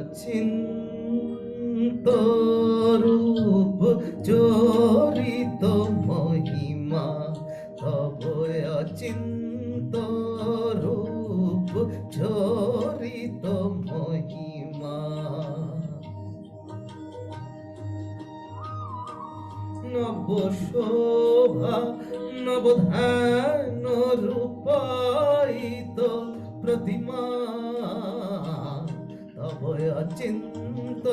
অচিন্ত রূপ চরিত মহিমা, তব অচিন্ত রূপ চরিত মহিমা। নব শোভা নবধ্যান রূপায়িত প্রতিমা, তব অচিন্ত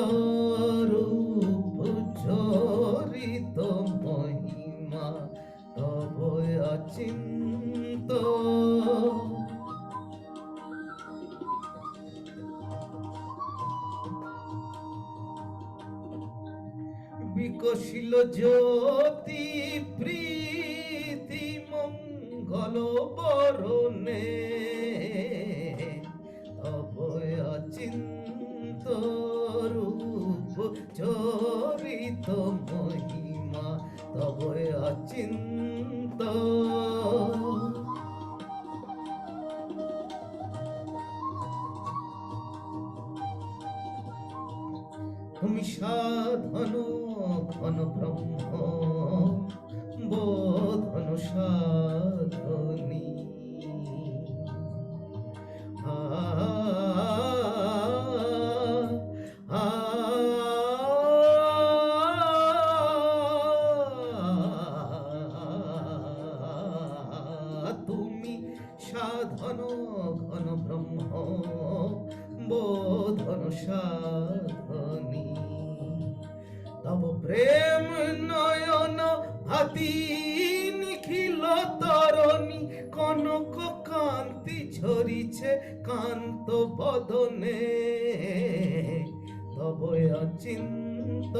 রূপ চরিত মহিমা, তব অচিন্ত। বিকশিল জ্যোতি প্রীতি মঙ্গল বরণে, তব অচিন্ত রূপ চরিত মহিমা, তব অচিন্ত। তুমি সাধন ঘন ব্রহ্ম বোধন সাধনী, তুমি সাধন ঘন ব্রহ্ম বোধন সাধনী, তব প্রেম নয়ন হাতি নিখিল তরণী, কনক কান্তি ঝরিছে কান্ত বদনে, তব অচিন্ত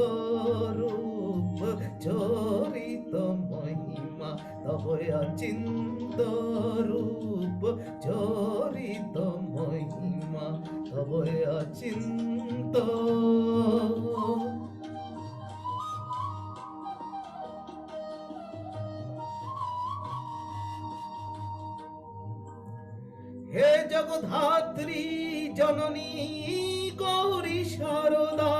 রূপ চরিত মহিমা, তব অচিন্ত রূপ চরিত মহিমা, তব অচিন্ত। হে জগদ্ধাত্রী জননী গৌরী শারদা,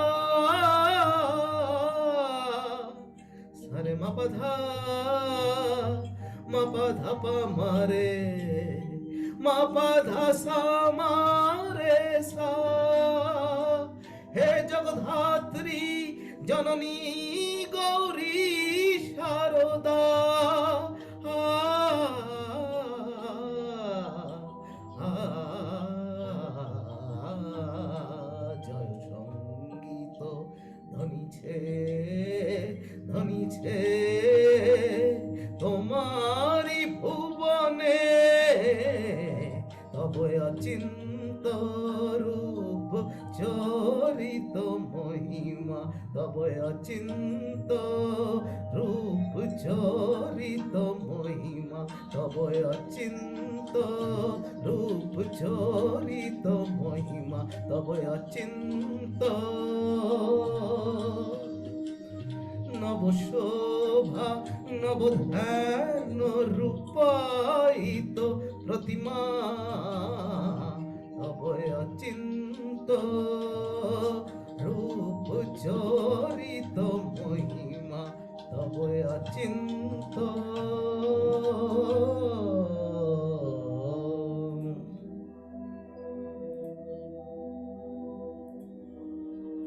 সারে মাপধা মাপধা পামারে, মাপধা সামারে সা। হে জগদ্ধাত্রী জননী গৌরী শারদা, জয় সঙ্গীত ধ্বনিছে ধ্বনিছে তোমারি ভুবনে, তব অচিন্ত রূপ চরিত মহিমা, তব অচিন্ত রূপ চরিত মহিমা, তব অচিন্ত রূপ চরিত মহিমা, তব অচিন্ত। নব শোভা নবধ্যান রূপায়িত প্রতিমা, তব অচিন্ত রূপ চরিত মহিমা, তব অচিন্ত।